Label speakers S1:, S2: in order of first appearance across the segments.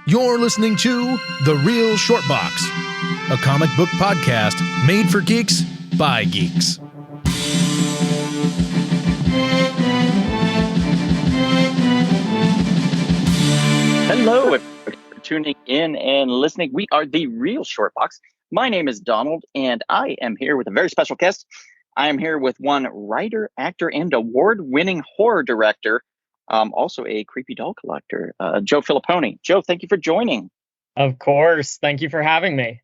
S1: You're listening to The Real Short Box, a comic book podcast made for geeks by geeks.
S2: Hello, everybody, for tuning in and listening. We are The Real Short Box. My name is Donald, and I am here with a very special guest. I am here with one writer, actor, and award-winning horror director, also a creepy doll collector, Joe Filippone. Joe, thank you for joining.
S3: Of course. Thank you for having me.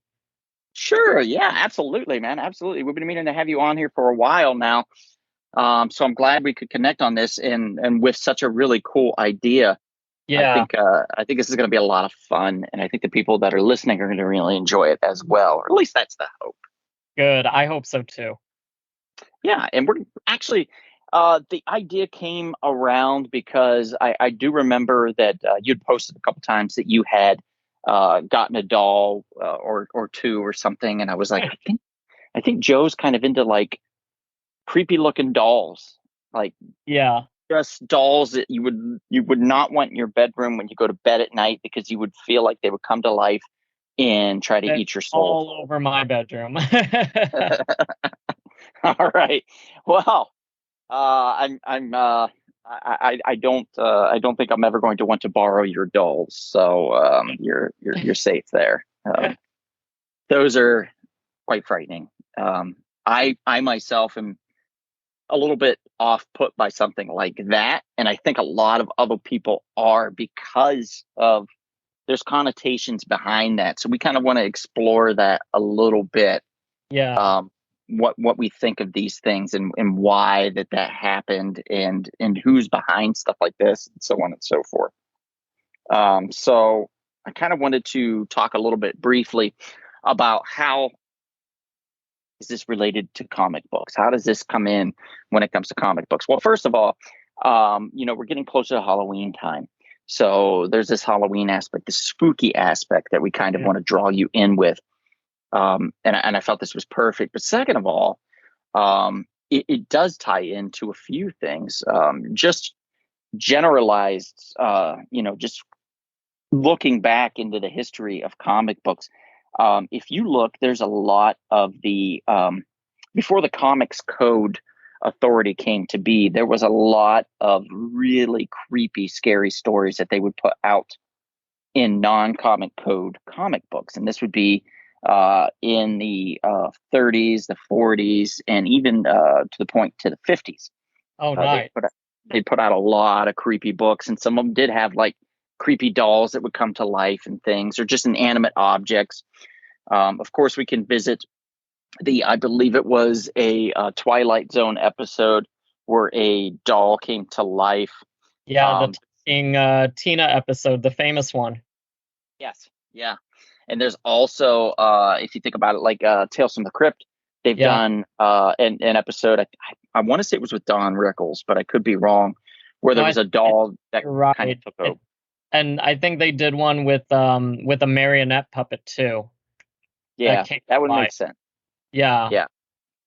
S2: Sure. Yeah, absolutely, man. Absolutely. We've been meaning to have you on here for a while now. So I'm glad we could connect on this and with such a really cool idea.
S3: Yeah,
S2: I think this is going to be a lot of fun, and I think the people that are listening are going to really enjoy it as well, or at least that's the hope.
S3: good. I hope so too.
S2: Yeah, and we're actually the idea came around because I do remember that you'd posted a couple times that you had gotten a doll or two or something, and I was like, I think Joe's kind of into like creepy looking dolls, like
S3: Yeah.
S2: just dolls that you would not want in your bedroom when you go to bed at night because you would feel like they would come to life and try to
S3: It's
S2: eat your soul.
S3: all over my bedroom.
S2: All right. Well, I don't think I'm ever going to want to borrow your dolls, so you're safe there. Those are quite frightening. I myself am a little bit off put by something like that, and I think a lot of other people are because of there's connotations behind that. So we kind of want to explore that a little bit.
S3: Yeah.
S2: What we think of these things and why that happened and who's behind stuff like this and so on and so forth. So I kind of wanted to talk a little bit briefly about how is this related to comic books? How does this come in when it comes to comic books? Well, first of all, we're getting closer to Halloween time. So there's this Halloween aspect, this spooky aspect that we kind of want to draw you in with. And I felt this was perfect. But second of all, it does tie into a few things. Just generalized, just looking back into the history of comic books. If you look, there's a lot of the before the Comics Code Authority came to be, there was a lot of really creepy, scary stories that they would put out in non-comic code comic books. And this would be in the 30s, the 40s, and even to the point to the 50s.
S3: Oh, nice.
S2: They put out a lot of creepy books, and some of them did have like creepy dolls that would come to life and things, or just inanimate objects. Of course, we can visit I believe it was a Twilight Zone episode where a doll came to life.
S3: Yeah, the Tina episode, the famous one.
S2: Yes, yeah. And there's also, if you think about it, like Tales from the Crypt, they've done an episode. I want to say it was with Don Rickles, but I could be wrong, where there was a doll that kind of took over.
S3: And I think they did one with a marionette puppet too.
S2: Yeah, that would make sense.
S3: Yeah.
S2: Yeah.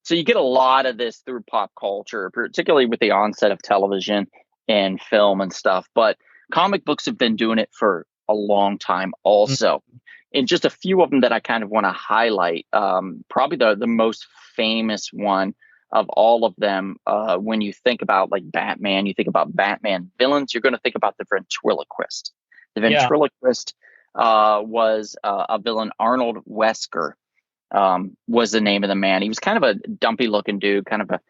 S2: So you get a lot of this through pop culture, particularly with the onset of television and film and stuff. But comic books have been doing it for a long time also. Mm-hmm. And just a few of them that I kind of want to highlight. Probably the most famous one of all of them, when you think about like Batman, you think about Batman villains, you're going to think about the ventriloquist. The ventriloquist was a villain, Arnold Wesker. Was the name of the man. He was kind of a dumpy looking dude, kind of a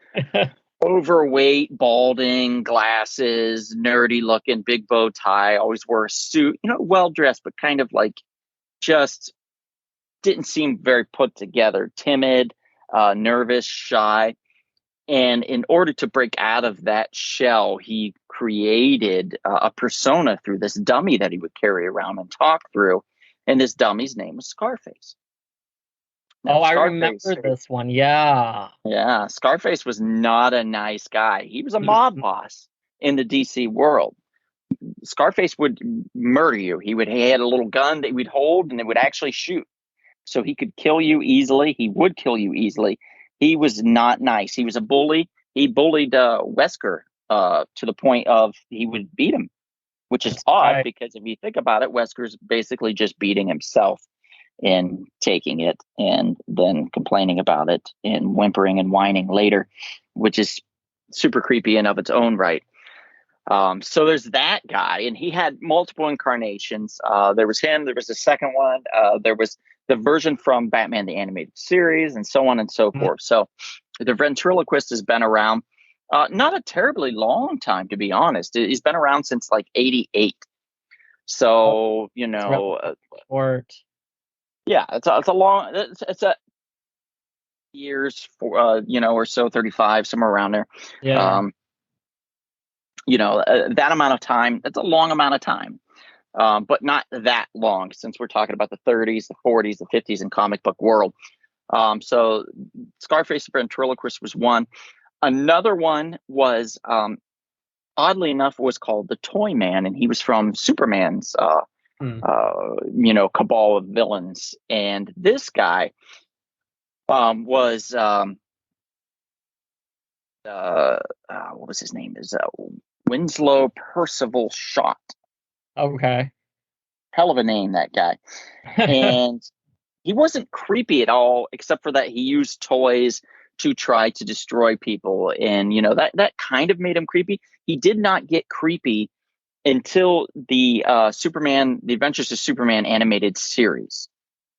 S2: overweight, balding, glasses, nerdy looking, big bow tie, always wore a suit, well dressed, but kind of like just didn't seem very put together, timid, nervous, shy. And in order to break out of that shell, he created a persona through this dummy that he would carry around and talk through. And this dummy's name was Scarface.
S3: Now, I remember this one. Yeah.
S2: Yeah. Scarface was not a nice guy. He was a mob boss in the DC world. Scarface would murder you. He had a little gun that he would hold and it would actually shoot. So he could kill you easily. He would kill you easily. He was not nice. He was a bully. He bullied Wesker to the point of he would beat him. which is
S3: That's
S2: odd
S3: right.
S2: because if you think about it, Wesker's basically just beating himself in taking it and then complaining about it and whimpering and whining later, which is super creepy in of its own right. So there's that guy, and he had multiple incarnations. There was him. There was the second one. There was the version from Batman the Animated Series, and so on and so
S3: Mhm.
S2: forth. So the ventriloquist has been around not a terribly long time, to be honest. He's been around since like '88.
S3: Oh,
S2: So
S3: it's really short.
S2: yeah, it's a long it's a years for or so, 35, somewhere around there.
S3: Yeah.
S2: Um, that amount of time. It's a long amount of time. But not that long since we're talking about the 30s, the 40s, the 50s in comic book world. So Scarface the Ventriloquist was one. Another one was, oddly enough, was called the Toy Man, and he was from Superman's,
S3: Hmm.
S2: cabal of villains. And this guy was, what was his name? Is Winslow Percival Shot.
S3: Okay.
S2: Hell of a name, that guy. And he wasn't creepy at all, except for that he used toys to try to destroy people, and that kind of made him creepy. He did not get creepy until the the Adventures of Superman animated series.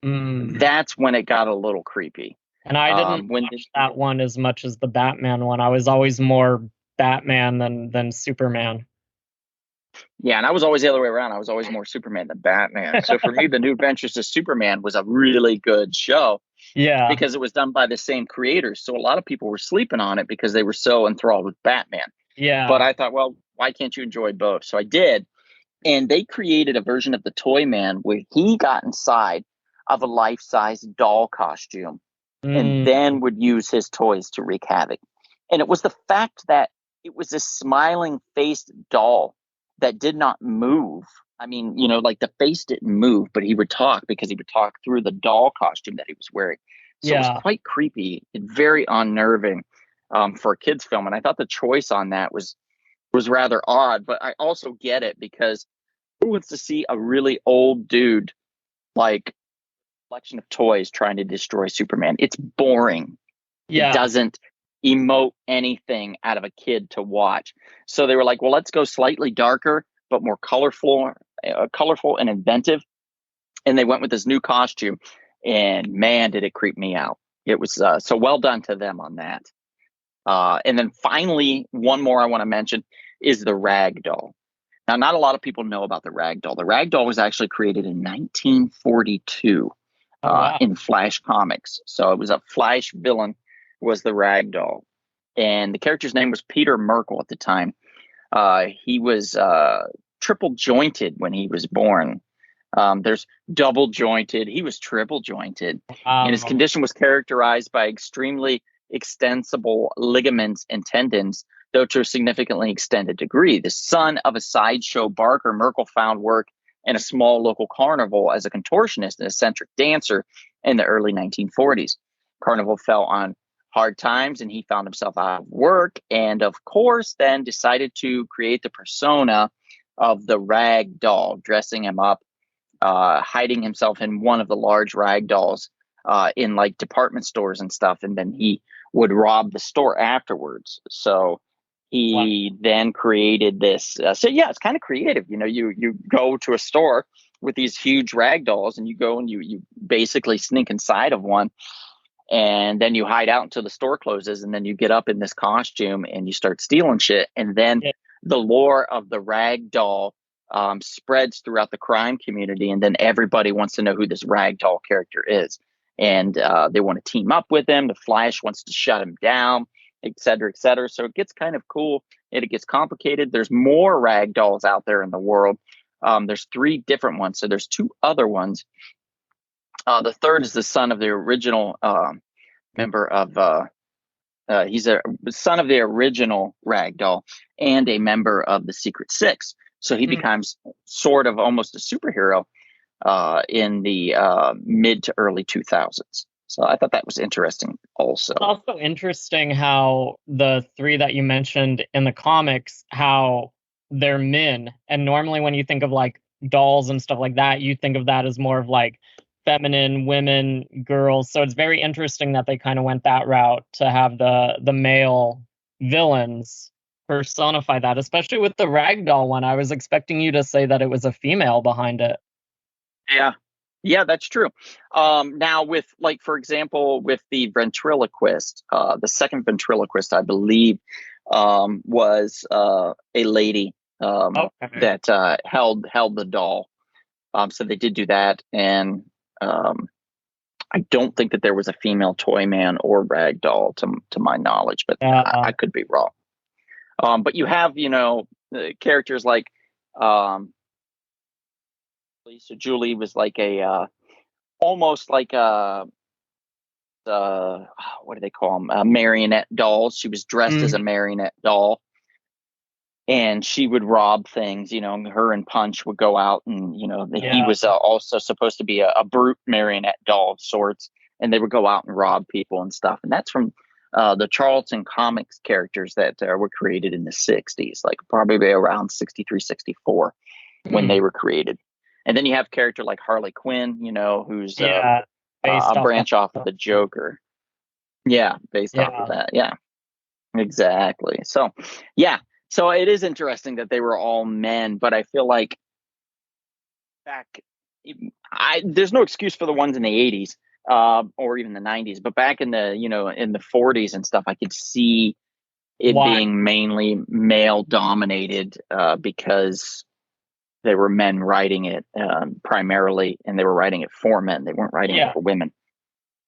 S3: Mm.
S2: That's when it got a little creepy.
S3: And I didn't
S2: When
S3: watch that one as much as the Batman one. I was always more Batman than Superman.
S2: Yeah, and I was always the other way around. I was always more Superman than Batman. So for me, the New Adventures of Superman was a really good show
S3: Yeah.
S2: because it was done by the same creators. So a lot of people were sleeping on it because they were so enthralled with Batman. But
S3: Yeah.
S2: I thought, well, why can't you enjoy both? So I did. And they created a version of the Toy Man where he got inside of a life-size doll costume and
S3: Mm.
S2: then would use his toys to wreak havoc. And it was the fact that it was a smiling faced doll that did not move. I mean, like the face didn't move, but he would talk because he would talk through the doll costume that he was wearing. So it was
S3: Yeah.
S2: quite creepy and very unnerving for a kids' film. And I thought the choice on that was rather odd, but I also get it because who wants to see a really old dude like collection of toys trying to destroy Superman? It's boring. It
S3: Yeah.
S2: doesn't emote anything out of a kid to watch. So they were like, well, let's go slightly darker but more colorful and inventive. And they went with this new costume, and man, did it creep me out. It was so well done to them on that. And then finally, one more I want to mention is the rag doll. Now, not a lot of people know about the rag doll. The rag doll was actually created in 1942
S3: Oh wow.
S2: in Flash Comics. So it was a Flash villain, was the rag doll, and the character's name was Peter Merkel at the time. He was triple jointed when he was born. There's double jointed. He was triple jointed, and his
S3: Wow.
S2: condition was characterized by extremely extensible ligaments and tendons, though to a significantly extended degree. The son of a sideshow barker, Merkel found work in a small local carnival as a contortionist and eccentric dancer in the early 1940s. Carnival fell on hard times and he found himself out of work, and of course then decided to create the persona of the rag doll, dressing him up, hiding himself in one of the large rag dolls in like department stores and stuff, and then he would rob the store afterwards. So
S3: Wow.
S2: he then created this. So yeah, it's kind of creative. You go to a store with these huge rag dolls, and you go and you basically sneak inside of one, and then you hide out until the store closes, and then you get up in this costume and you start stealing shit, and then
S3: Yeah.
S2: the lore of the rag doll spreads throughout the crime community, and then everybody wants to know who this rag doll character is, and they want to team up with him. The Flash wants to shut him down, et cetera, et cetera. So it gets kind of cool and it gets complicated. There's more rag dolls out there in the world. There's 3 different ones, so there's 2 other ones. The third is the son of the original member of he's a son of the original Ragdoll and a member of the Secret Six. So he
S3: Mm.
S2: becomes sort of almost a superhero in the mid to early 2000s. So I thought that was interesting also.
S3: It's also interesting how the 3 that you mentioned in the comics, how they're men. And normally when you think of like dolls and stuff like that, you think of that as more of like feminine women, girls. So it's very interesting that they kind of went that route to have the male villains personify that, especially with the ragdoll one. I was expecting you to say that it was a female behind it.
S2: Yeah. Yeah, that's true. Now with, like, for example, with the ventriloquist, the second ventriloquist, I believe, was a lady
S3: Okay.
S2: that held the doll. So they did do that, and I don't think that there was a female toy man or rag doll to my knowledge, but I
S3: Yeah.
S2: could be wrong. But you have, characters like, um, so Julie was like a almost like a what do they call them? Marionette dolls. She was dressed as a
S3: Mhm.
S2: marionette doll, and she would rob things. Her and Punch would go out, and he
S3: Yeah.
S2: was also supposed to be a brute marionette doll of sorts, and they would go out and rob people and stuff. And that's from the Charlton Comics characters that were created in the '60s, like probably around 63, 64 when
S3: Hmm.
S2: they were created. And then you have a character like Harley Quinn, who's
S3: Yeah. Based
S2: a
S3: off
S2: branch off of
S3: the
S2: the Joker. Yeah, based off of
S3: yeah.
S2: that. Yeah, exactly. So, yeah. So it is interesting that they were all men, but I feel like back, there's no excuse for the ones in the '80s or even the '90s, but back in the in the '40s and stuff, I could see it
S3: Why?
S2: being mainly male dominated because they were men writing it primarily, and they were writing it for men. They weren't writing it
S3: Yeah.
S2: for women.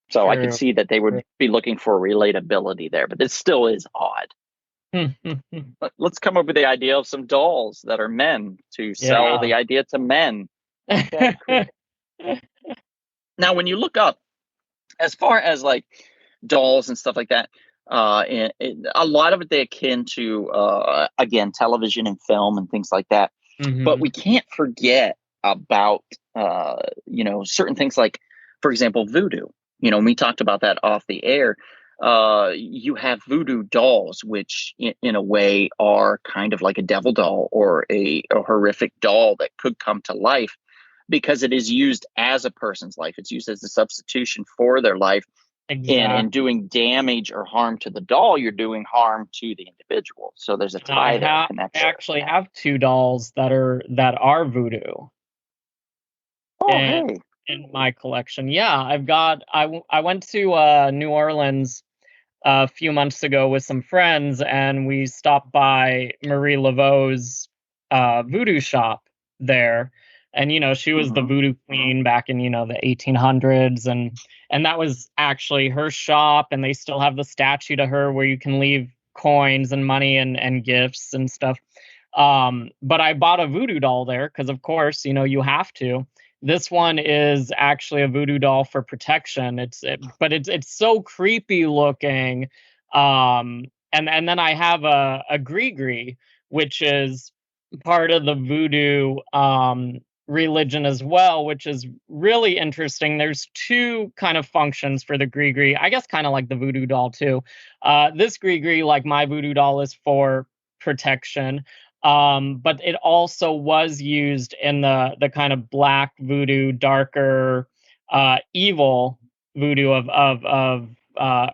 S2: So I could
S3: True.
S2: see that they would
S3: True.
S2: be looking for relatability there, but it still is odd. Let's come up with the idea of some dolls that are men to sell
S3: Yeah.
S2: the idea to men. Okay, cool. Now, when you look up, as far as like dolls and stuff like that, a lot of it they akin to again television and film and things like that. But we
S3: Hmm.
S2: can't forget about certain things like, for example, voodoo. We talked about that off the air. You have voodoo dolls, which in a way are kind of like a devil doll or a horrific doll that could come to life because it is used as a person's life. It's used as a substitution for their life. And in
S3: Exactly.
S2: doing damage or harm to the doll, you're doing harm to the individual. So there's a
S3: And I
S2: tie there, a
S3: have I
S2: connection.
S3: actually have two dolls that are voodoo
S2: Oh,
S3: in
S2: hey.
S3: in my collection. Yeah, I went to New Orleans a few months ago with some friends, and we stopped by Marie Laveau's voodoo shop there. And she was the
S2: Hmm.
S3: voodoo queen back in the 1800s, and that was actually her shop. And they still have the statue to her where you can leave coins and money and gifts and stuff. But I bought a voodoo doll there because, of course, you have to. This one is actually a voodoo doll for protection. But it's so creepy looking. And then I have a gree, which is part of the voodoo religion as well, which is really interesting. There's two kind of functions for the gree, I guess, kind of like the voodoo doll too. This gree, like my voodoo doll, is for protection. But it also was used in the kind of black voodoo, darker, evil voodoo of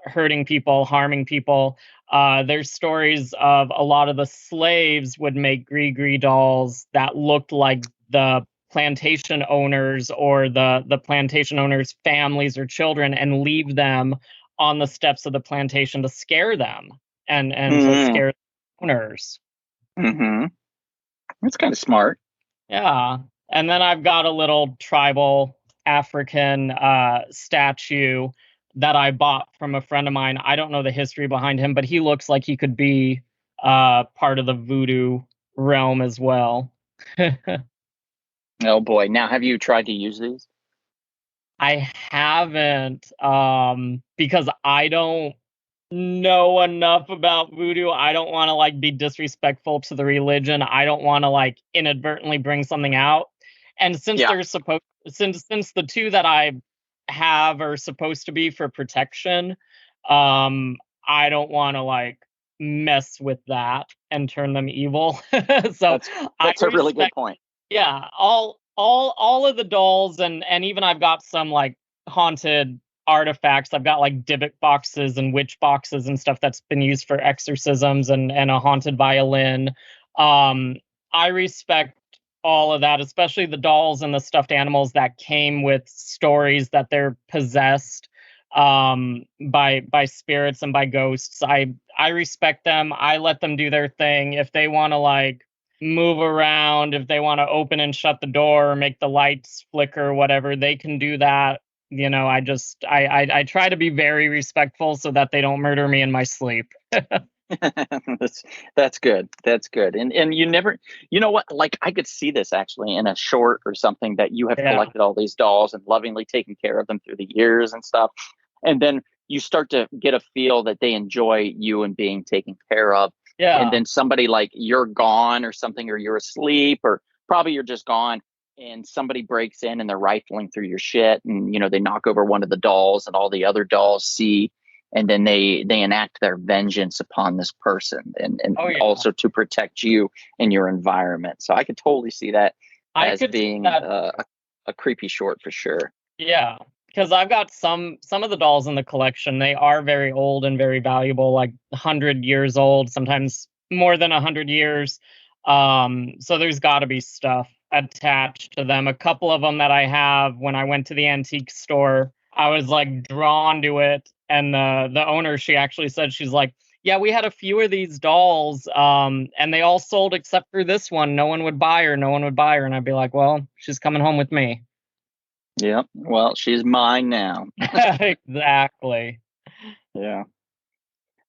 S3: hurting people, harming people. There's stories of a lot of the slaves would make gree dolls that looked like the plantation owners or the plantation owners' families or children, and leave them on the steps of the plantation to scare them and to
S2: Hmm.
S3: scare the owners.
S2: Hmm. That's kind of smart.
S3: Yeah. And then I've got a little tribal African statue that I bought from a friend of mine. I don't know the history behind him, but he looks like he could be part of the voodoo realm as well.
S2: Oh boy. Now, have you tried to use these?
S3: I haven't, because I don't know enough about voodoo. I don't want to like be disrespectful to the religion. I don't want to like inadvertently bring something out. And since
S2: Yeah.
S3: they're supposed since the two that I have are supposed to be for protection, I don't want to like mess with that and turn them evil. So
S2: That's
S3: I
S2: a really good
S3: respect,
S2: point.
S3: yeah, all of the dolls, and even I've got some like haunted artifacts. I've got like Dybbuk boxes and witch boxes and stuff that's been used for exorcisms, and a haunted violin. Um, I respect all of that, especially the dolls and the stuffed animals that came with stories that they're possessed by spirits and by ghosts. I respect them. I let them do their thing. If they want to like move around, if they want to open and shut the door or make the lights flicker, whatever, they can do that. You know, I try to be very respectful so that they don't murder me in my sleep.
S2: That's good. That's good. And you never, you know what? Like I could see this actually in a short or something, that you have
S3: Yeah.
S2: collected all these dolls and lovingly taken care of them through the years and stuff, and then you start to get a feel that they enjoy you and being taken care of. And
S3: Yeah.
S2: then somebody, like, you're gone or something, or you're asleep, or probably you're just gone, and somebody breaks in and they're rifling through your shit, and they knock over one of the dolls, and all the other dolls see, and then they enact their vengeance upon this person, and
S3: Oh yeah.
S2: also to protect you and your environment. So I could totally see that
S3: I
S2: as
S3: could see
S2: being
S3: that.
S2: a creepy short for sure.
S3: Yeah, because I've got some of the dolls in the collection. They are very old and very valuable, like 100 years old, sometimes more than 100 years. So there's got to be stuff attached to them. A couple of them that I have, when I went to the antique store, I was like drawn to it, and the owner, she actually said, she's like, "Yeah, we had a few of these dolls, and they all sold except for this one. No one would buy her. No one would buy her." And I'd be like, "Well, she's coming home with me."
S2: Yep. Well, she's mine now.
S3: Exactly.
S2: Yeah.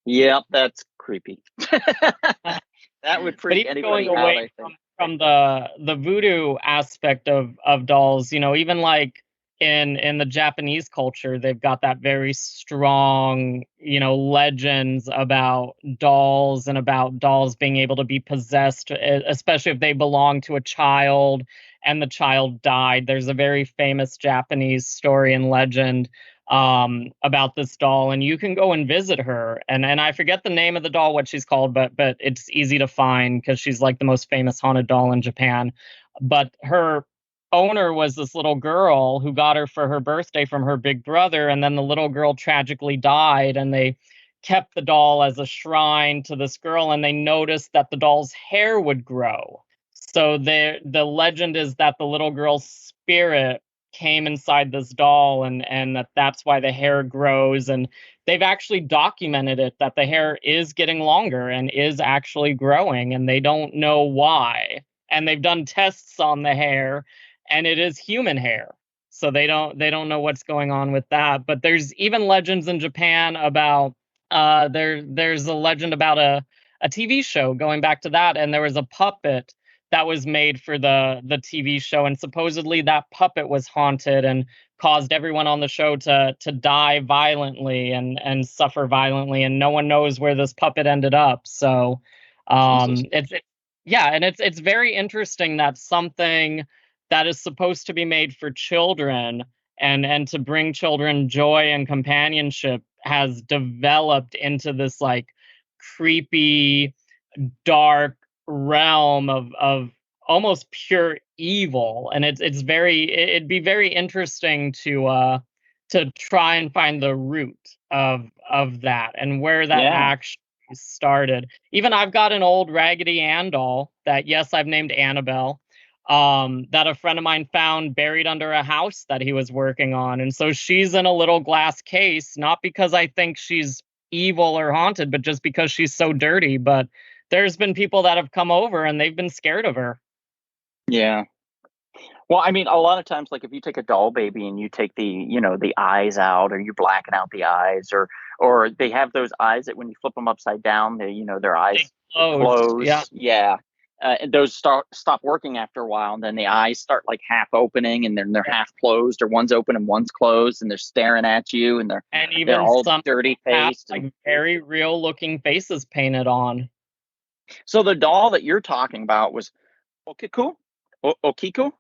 S2: Yep. That's creepy. That would
S3: But
S2: freak
S3: even going
S2: anybody out,
S3: away
S2: I think.
S3: from the voodoo aspect of dolls, even like in the Japanese culture, they've got that very strong, legends about dolls, and about dolls being able to be possessed, especially if they belong to a child and the child died. There's a very famous Japanese story and legend about this doll, and you can go and visit her, and I forget the name of the doll, what she's called, but it's easy to find because she's like the most famous haunted doll in Japan. But her owner was this little girl who got her for her birthday from her big brother, and then the little girl tragically died, and they kept the doll as a shrine to this girl, and they noticed that the doll's hair would grow. So the legend is that the little girl's spirit came inside this doll, and that's why the hair grows. And they've actually documented it, that the hair is getting longer and is actually growing, and they don't know why. And they've done tests on the hair, and it is human hair. So they don't know what's going on with that. But there's even legends in Japan about there's a legend about a TV show going back to that, and there was a puppet that was made for the TV show, and supposedly that puppet was haunted and caused everyone on the show to die violently and suffer violently, and no one knows where this puppet ended up. So
S2: Jesus.
S3: yeah, and it's very interesting that something that is supposed to be made for children and to bring children joy and companionship has developed into this like creepy, dark realm of almost pure evil. And it'd be very interesting to try and find the root of that and where that
S2: Yeah.
S3: actually started. Even I've got an old Raggedy Ann doll that, yes, I've named Annabelle, that a friend of mine found buried under a house that he was working on. And so she's in a little glass case, not because I think she's evil or haunted, but just because she's so dirty. But there's been people that have come over and they've been scared of her.
S2: Yeah. Well, I mean, a lot of times, like if you take a doll baby and you take the eyes out, or you blacken out the eyes, or they have those eyes that when you flip them upside down, their
S3: They
S2: eyes
S3: close. Yeah.
S2: close. Yeah. And those stop working after a while, and then the eyes start like half opening, and then they're half closed, or one's open and one's closed, and they're staring at you, and
S3: And
S2: they're
S3: even
S2: all
S3: some
S2: dirty
S3: have
S2: faced. And
S3: like very real looking faces painted on.
S2: so the doll that you're talking about was Okiku, Okiku,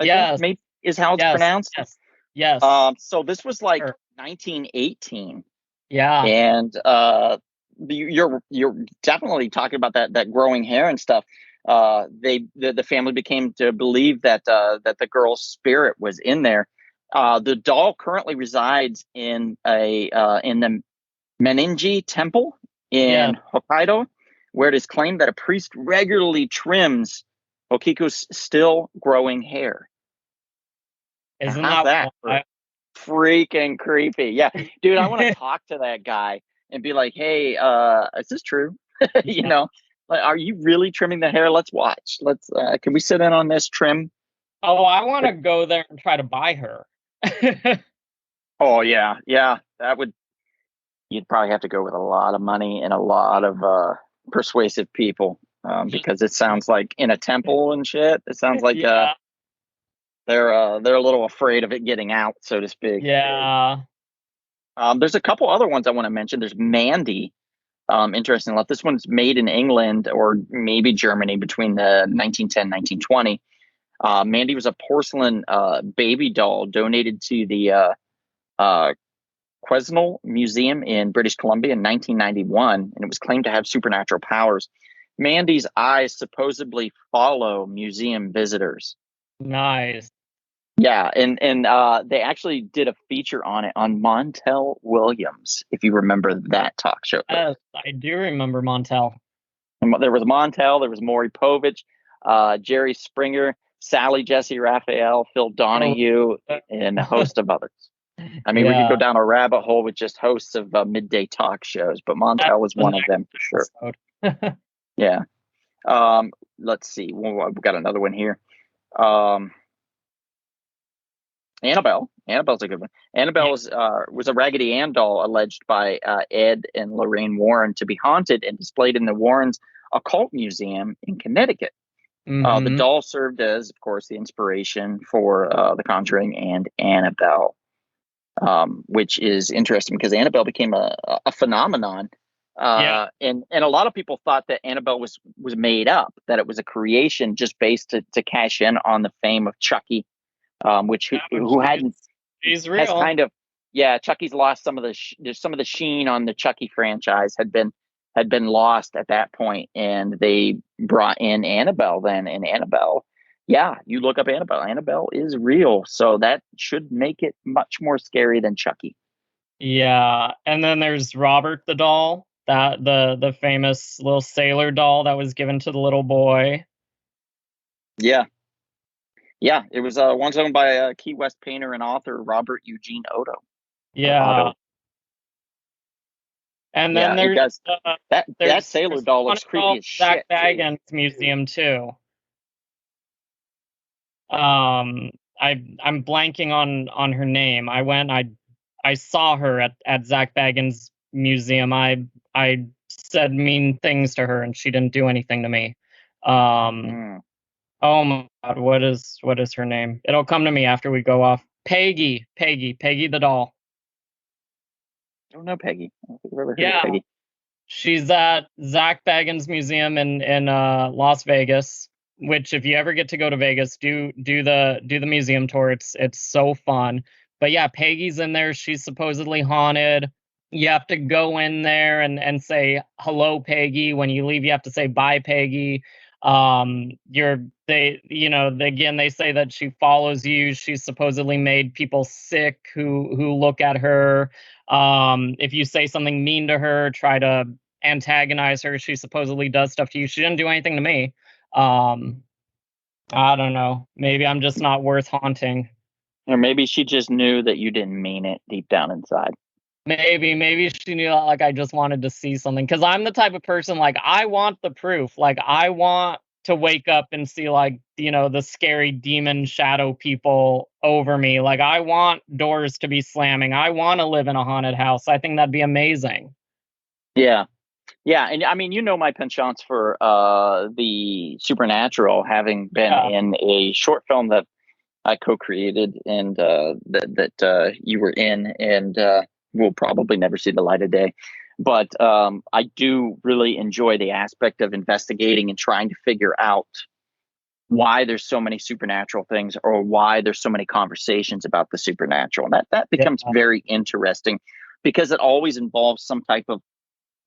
S2: I think,
S3: Yes,
S2: maybe is how it's
S3: yes,
S2: pronounced.
S3: yes, yes.
S2: So this was like
S3: Sure.
S2: 1918,
S3: Yeah.
S2: and you're definitely talking about that growing hair and stuff. The family became to believe that that the girl's spirit was in there. The doll currently resides in the Meninji Temple
S3: Yeah.
S2: in Hokkaido, where it is claimed that a priest regularly trims Okiko's still growing hair.
S3: Isn't
S2: How's that for
S3: that
S2: freaking creepy? Yeah, dude, I want to talk to that guy and be like, "Hey, is this true? You
S3: yeah.
S2: know, like, are you really trimming the hair? Let's watch. Let's. Can we sit in on this trim?"
S3: Oh, I want to go there and try to buy her.
S2: Oh yeah, yeah. That would. You'd probably have to go with a lot of money and a lot of persuasive people, because it sounds like in a temple and shit. It sounds like
S3: Yeah.
S2: they're a little afraid of it getting out, so to speak.
S3: Yeah.
S2: There's a couple other ones I want to mention. There's Mandy. Interesting enough, this one's made in England or maybe Germany between the 1910 1920. Mandy was a porcelain baby doll donated to the Quesnel Museum in British Columbia in 1991, and it was claimed to have supernatural powers. Mandy's eyes supposedly follow museum visitors.
S3: Nice.
S2: Yeah, and they actually did a feature on it on Montel Williams, if you remember that talk show.
S3: Yes, I do remember Montel.
S2: And there was Montel, there was Maury Povich, Jerry Springer, Sally Jesse Raphael, Phil
S3: Oh,
S2: Donahue, and a host of others. I mean, we could
S3: yeah.
S2: go down a rabbit hole with just hosts of midday talk shows, but Montel was
S3: The
S2: one of
S3: next
S2: them for sure.
S3: episode.
S2: Yeah. Let's see. We've got another one here. Annabelle. Annabelle's a good one. Annabelle was a Raggedy Ann doll alleged by Ed and Lorraine Warren to be haunted and displayed in the Warrens Occult Museum in Connecticut. The
S3: Hmm.
S2: doll served as, of course, the inspiration for The Conjuring and Annabelle, which is interesting because Annabelle became a phenomenon.
S3: Yeah.
S2: And a lot of people thought that Annabelle was made up, that it was a creation just based to cash in on the fame of Chucky, which
S3: No,
S2: who hadn't
S3: she's
S2: has
S3: real.
S2: kind of, yeah, Chucky's lost some of the sheen on the Chucky franchise had been lost at that point, and they brought in Annabelle then, and Annabelle, yeah, you look up Annabelle, Annabelle is real, so that should make it much more scary than Chucky.
S3: Yeah. And then there's Robert the doll, that the famous little sailor doll that was given to the little boy.
S2: Yeah, yeah, it was once owned by Key West painter and author Robert Eugene Otto, or
S3: Yeah.
S2: Otto.
S3: And then
S2: Yeah, it does. That sailor
S3: there's
S2: doll
S3: one
S2: looks creepy
S3: called
S2: as
S3: Zach
S2: shit too.
S3: Baggins Museum too. Um, I'm blanking on her name. I saw her at Zach Baggins Museum. I said mean things to her and she didn't do anything to me. Um,
S2: Mm.
S3: oh my God, what is her name? It'll come to me after we go off. Peggy the doll.
S2: I don't know Peggy. I don't think I've ever heard of
S3: Yeah,
S2: Peggy.
S3: she's at Zach Baggins Museum in Las Vegas. Which, if you ever get to go to Vegas, do the museum tour. It's so fun. But yeah, Peggy's in there. She's supposedly haunted. You have to go in there and say hello, Peggy. When you leave, you have to say bye, Peggy. Again, they say that she follows you. She's supposedly made people sick who look at her. If you say something mean to her, try to antagonize her, she supposedly does stuff to you. She didn't do anything to me. Um, I don't know. Maybe I'm just not worth haunting.
S2: Or maybe she just knew that you didn't mean it deep down inside.
S3: Maybe she knew that, like, I just wanted to see something, because I'm the type of person, like, I want the proof. Like, I want to wake up and see, like, the scary demon shadow people over me. Like, I want doors to be slamming. I want to live in a haunted house. I think that'd be amazing.
S2: Yeah. Yeah. And I mean, my penchants for the supernatural, having been
S3: Yeah.
S2: in a short film that I co-created and that you were in, and will probably never see the light of day. But I do really enjoy the aspect of investigating and trying to figure out why there's so many supernatural things, or why there's so many conversations about the supernatural. And that
S3: Yeah.
S2: becomes very interesting because it always involves some type of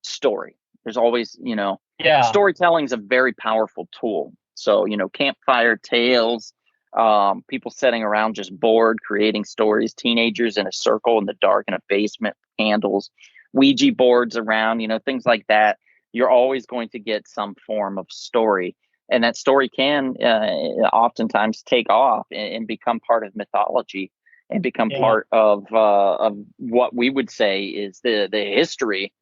S2: story. There's always,
S3: Yeah.
S2: storytelling is a very powerful tool. So, campfire tales, people sitting around just bored, creating stories, teenagers in a circle in the dark in a basement, candles, Ouija boards around, things like that. You're always going to get some form of story. And that story can oftentimes take off and become part of mythology and become
S3: Yeah.
S2: part of what we would say is the history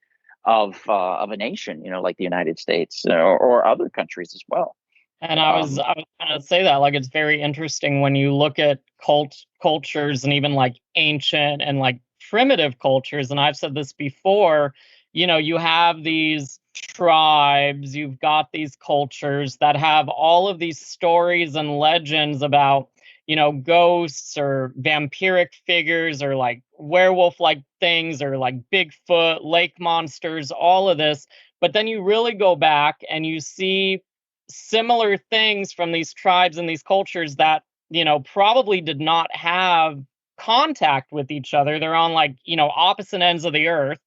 S2: of a nation, like the United States or other countries as well.
S3: And I was gonna say that, like, it's very interesting when you look at cultures and even like ancient and like primitive cultures. And I've said this before, you have these tribes, you've got these cultures that have all of these stories and legends about, ghosts or vampiric figures or like werewolf like things or like Bigfoot, lake monsters, all of this. But then you really go back and you see similar things from these tribes and these cultures that probably did not have contact with each other. They're on like opposite ends of the earth.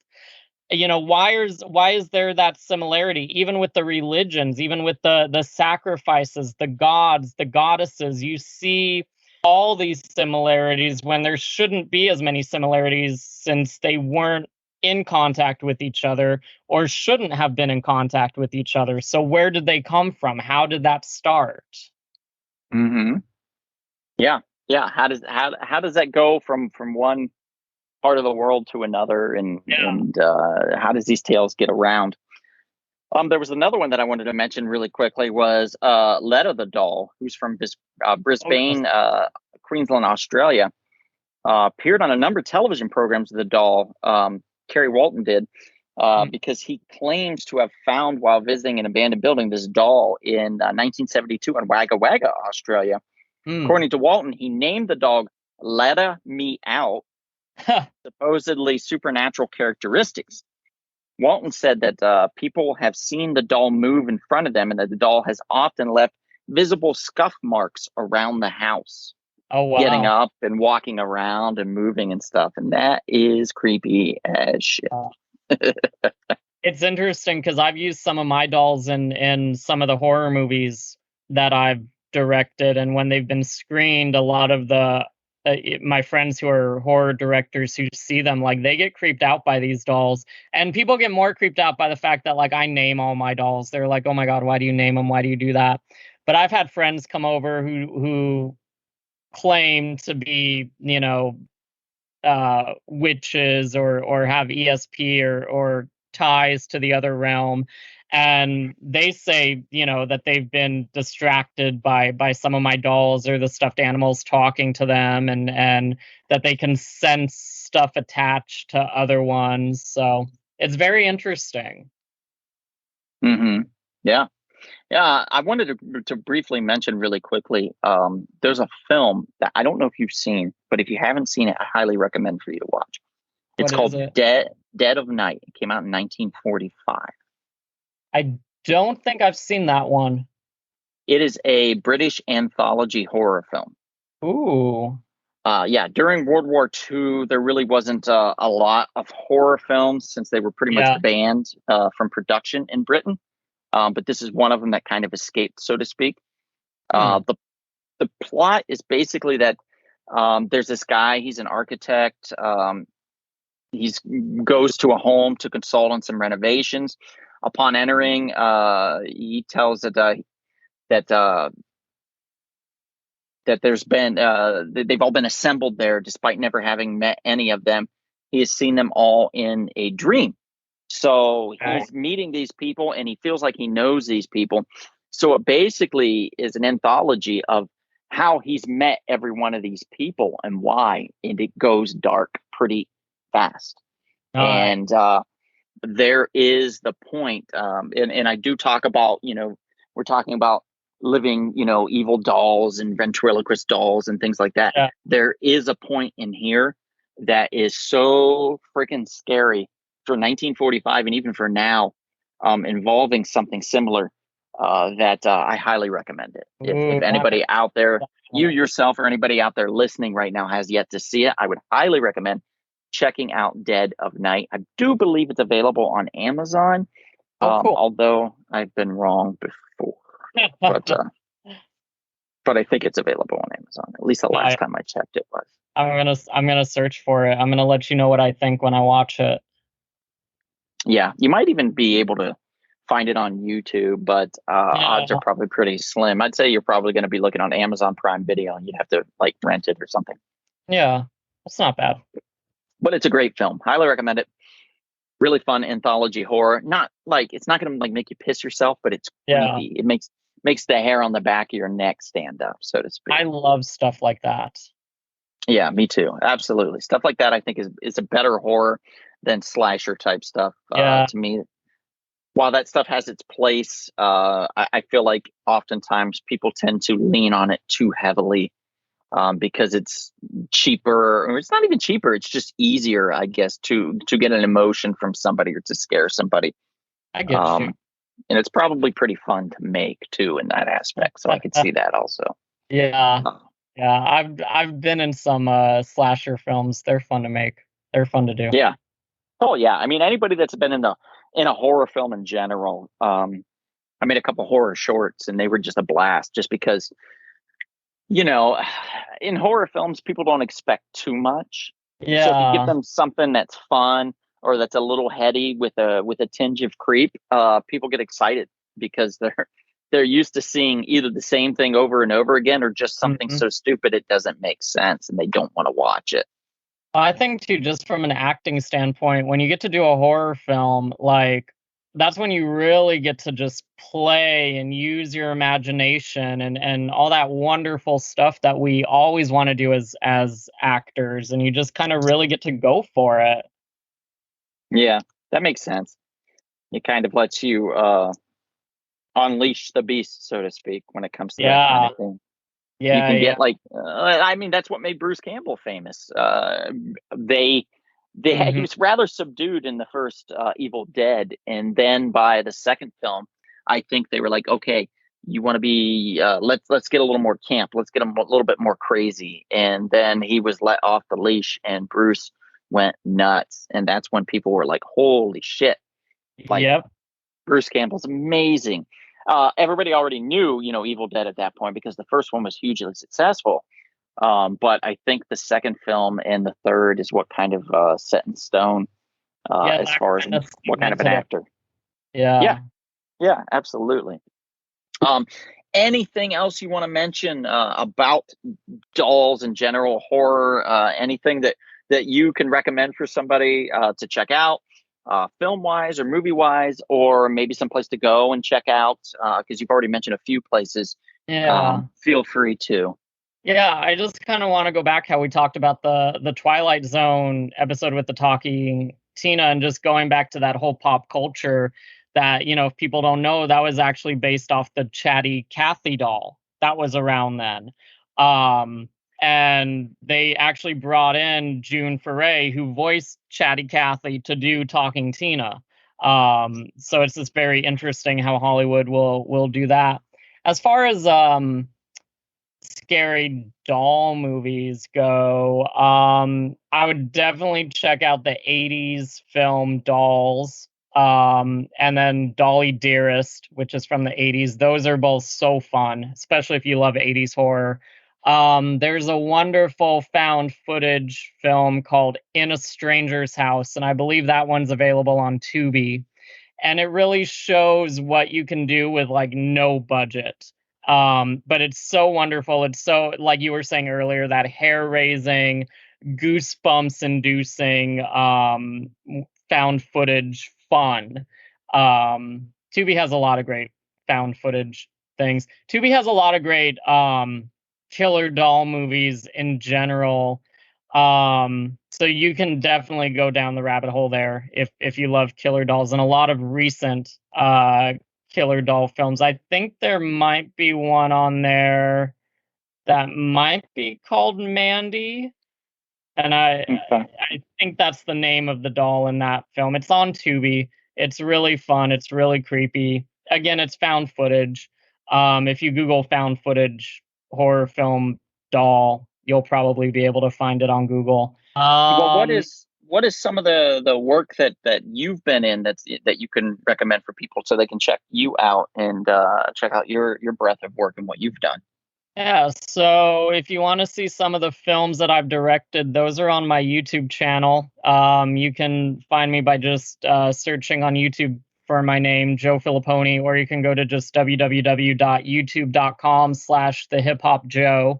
S3: Why is there that similarity, even with the religions, even with the sacrifices, the gods, the goddesses? You see all these similarities when there shouldn't be as many similarities, since they weren't in contact with each other or shouldn't have been in contact with each other. So where did they come from? How did that start?
S2: Mm-hmm. Yeah, yeah. How does that go from one part of the world to another, and
S3: Yeah.
S2: how does these tales get around? There was another one that I wanted to mention really quickly was Letta the doll, who's from
S3: Oh, yes.
S2: Brisbane, Queensland, Australia. Appeared on a number of television programs. The doll, Kerry Walton did,
S3: Mm,
S2: because he claims to have found while visiting an abandoned building this doll in 1972 in Wagga Wagga, Australia.
S3: mm.
S2: According to Walton, he named the dog Letta Me Out, supposedly supernatural characteristics. Walton said that people have seen the doll move in front of them and that the doll has often left visible scuff marks around the house,
S3: Oh,
S2: getting
S3: wow.
S2: up and walking around and moving and stuff. And that is creepy as shit.
S3: Uh, it's interesting because I've used some of my dolls in some of the horror movies that I've directed, and when they've been screened, a lot of the my friends who are horror directors who see them, like, they get creeped out by these dolls, and people get more creeped out by the fact that, like, I name all my dolls. They're like, "Oh my god, why do you name them? Why do you do that?" But I've had friends come over who claim to be, witches or have ESP or ties to the other realm, and they say that they've been distracted by some of my dolls or the stuffed animals talking to them, and that they can sense stuff attached to other ones. So it's very interesting.
S2: Mm-hmm. Yeah. Yeah, I wanted to briefly mention really quickly. There's a film that I don't know if you've seen, but if you haven't seen it, I highly recommend for you to watch. It's
S3: What is
S2: called
S3: it?
S2: Dead of Night. It came out in 1945.
S3: I don't think I've seen that one.
S2: It is a British anthology horror film.
S3: Ooh.
S2: Yeah, during World War II, there really wasn't a lot of horror films since they were pretty much
S3: Yeah.
S2: banned from production in Britain. But this is one of them that kind of escaped, so to speak.
S3: Hmm.
S2: The plot is basically that there's this guy. He's an architect. He goes to a home to consult on some renovations. Upon entering, he tells that that there's been they've all been assembled there, despite never having met any of them. He has seen them all in a dream. So
S3: Okay.
S2: he's meeting these people, and he feels like he knows these people. So it basically is an anthology of how he's met every one of these people and why, and it goes dark pretty fast.
S3: All right.
S2: And there is the point, and I do talk about, we're talking about living, evil dolls and ventriloquist dolls and things like that.
S3: Yeah.
S2: There is a point in here that is so freaking scary for 1945 and even for now, involving something similar, that I highly recommend it.
S3: Ooh,
S2: If anybody out there, you
S3: definitely.
S2: yourself or anybody out there listening right now has yet to see it, I would highly recommend checking out Dead of Night. I do believe it's available on Amazon,
S3: Oh, cool.
S2: although I've been wrong before. But I think it's available on Amazon. At least the last time I checked, it was.
S3: I'm gonna search for it. I'm gonna let you know what I think when I watch it.
S2: Yeah, you might even be able to find it on YouTube, but odds are probably pretty slim. I'd say you're probably going to be looking on Amazon Prime Video, and you'd have to like rent it or something.
S3: Yeah, that's not bad.
S2: But it's a great film. Highly recommend it. Really fun anthology horror. Not like it's not going to like make you piss yourself, but it's creepy. It makes the hair on the back of your neck stand up, so to speak.
S3: I love stuff like that.
S2: Yeah, me too. Absolutely. Stuff like that I think is a better horror than slasher type stuff to me. While that stuff has its place, I feel like oftentimes people tend to lean on it too heavily because it's cheaper, or it's not even cheaper. It's just easier, I guess, to get an emotion from somebody or to scare somebody.
S3: I get you.
S2: And it's probably pretty fun to make too in that aspect. So I could see that also.
S3: Yeah. Yeah, I've been in some slasher films. They're fun to make. They're fun to do.
S2: Yeah. Oh yeah. I mean, anybody that's been in a horror film in general. I made a couple horror shorts, and they were just a blast. Just because, in horror films, people don't expect too much.
S3: Yeah.
S2: So if you give them something that's fun or that's a little heady with a tinge of creep, people get excited because they're used to seeing either the same thing over and over again or just something so stupid it doesn't make sense, and they don't want to watch it.
S3: I think too, just from an acting standpoint, when you get to do a horror film, like that's when you really get to just play and use your imagination and all that wonderful stuff that we always want to do as actors, and you just kind of really get to go for it.
S2: Yeah, that makes sense. It kind of lets you unleash the beast, so to speak, when it comes to that kind of thing.
S3: Yeah,
S2: you can get like, I mean, that's what made Bruce Campbell famous. He was rather subdued in the first Evil Dead, and then by the second film, I think they were like, okay, you want to be let's get a little more camp, let's get him a little bit more crazy, and then he was let off the leash, and Bruce went nuts, and that's when people were like, holy shit, like, Bruce Campbell's amazing. Everybody already knew, Evil Dead at that point because the first one was hugely successful. But I think the second film and the third is what kind of set in stone as far as what kind of an actor.
S3: Yeah,
S2: absolutely. Anything else you want to mention about dolls in general, horror? Anything that you can recommend for somebody to check out? Film wise or movie wise, or maybe some place to go and check out, because you've already mentioned a few places. Feel free to.
S3: Yeah, I just kind of want to go back how we talked about the Twilight Zone episode with the talking Tina, and just going back to that whole pop culture that, if people don't know, that was actually based off the Chatty Cathy doll that was around then. And they actually brought in June Foray, who voiced Chatty Cathy, to do Talking Tina. So it's just very interesting how Hollywood will do that. As far as scary doll movies go, I would definitely check out the 80s film Dolls, and then Dolly Dearest, which is from the 80s. Those are both so fun, especially if you love 80s horror. There's a wonderful found footage film called In a Stranger's House, and I believe that one's available on Tubi. And it really shows what you can do with like no budget. But it's so wonderful. It's so, like you were saying earlier, that hair raising, goosebumps inducing, found footage fun. Tubi has a lot of great found footage things. Tubi has a lot of great killer doll movies in general. So you can definitely go down the rabbit hole there if you love killer dolls, and a lot of recent killer doll films. I think there might be one on there that might be called Mandy, and I think that's the name of the doll in that film. It's on Tubi. It's really fun. It's really creepy. Again, it's found footage. If you Google found footage horror film doll, you'll probably be able to find it on Google.
S2: Well, what is some of the work that you've been in that you can recommend for people so they can check you out and check out your breadth of work and what you've done?
S3: Yeah, so if you want to see some of the films that I've directed, those are on my YouTube channel. You can find me by just searching on YouTube for my name, Joe Filippone, or you can go to just www.youtube.com/thehiphopjoe.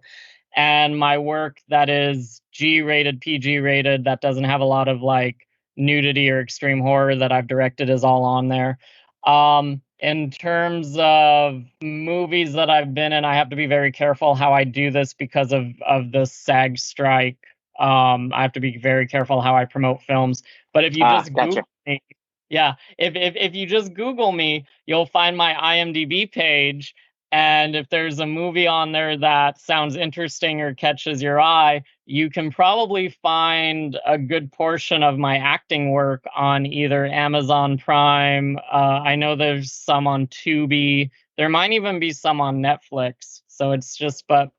S3: And my work that is G-rated, PG-rated, that doesn't have a lot of like nudity or extreme horror that I've directed is all on there. In terms of movies that I've been in, I have to be very careful how I do this because of the SAG strike. I have to be very careful how I promote films. But if you just
S2: Gotcha.
S3: Google me, yeah, if you just Google me, you'll find my IMDb page. And if there's a movie on there that sounds interesting or catches your eye, you can probably find a good portion of my acting work on either Amazon Prime. I know there's some on Tubi. There might even be some on Netflix. So it's just, but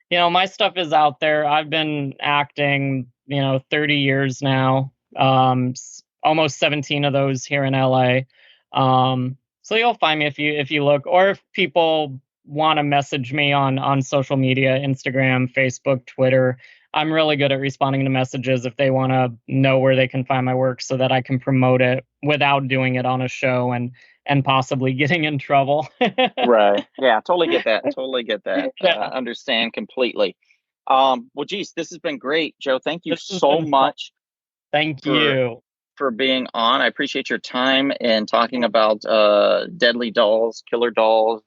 S3: my stuff is out there. I've been acting, 30 years now. Almost 17 of those here in LA. So you'll find me if you look, or if people want to message me on social media, Instagram, Facebook, Twitter. I'm really good at responding to messages if they want to know where they can find my work so that I can promote it without doing it on a show and possibly getting in trouble.
S2: Right. Yeah, totally get that. Totally get that.
S3: Yeah.
S2: Understand completely. Well, geez, this has been great, Joe. Thank you
S3: This has
S2: so
S3: been fun.
S2: much
S3: Thank
S2: for
S3: you.
S2: being on. I appreciate your time and talking about deadly dolls, killer dolls,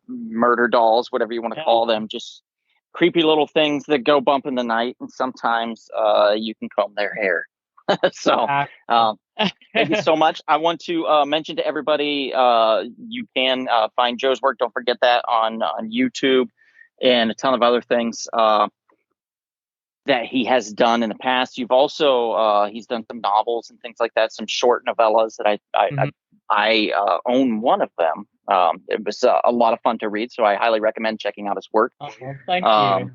S2: murder dolls, whatever you want to call them. Just creepy little things that go bump in the night, and sometimes you can comb their hair. So thank you so much. I want to mention to everybody, you can find Joe's work. Don't forget that on YouTube and a ton of other things that he has done in the past. You've also he's done some novels and things like that, some short novellas that I own one of them. It was a lot of fun to read, so I highly recommend checking out his work.
S3: Oh, thank you.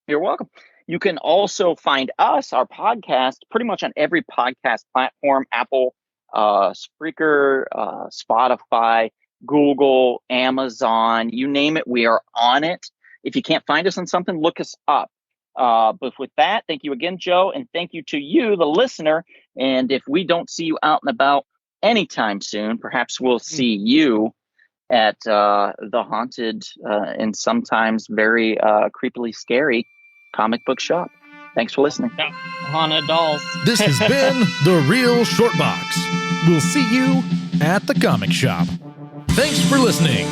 S2: You're welcome. You can also find us, our podcast, pretty much on every podcast platform: Apple, Spreaker, Spotify, Google, Amazon, you name it, we are on it. If you can't find us on something, look us up. But with that, thank you again, Joe, and thank you to you, the listener. And if we don't see you out and about anytime soon, perhaps we'll see you at the haunted and sometimes very creepily scary comic book shop. Thanks for listening.
S3: Yeah, haunted dolls.
S1: This has been The Real Short Box. We'll see you at the comic shop. Thanks for listening.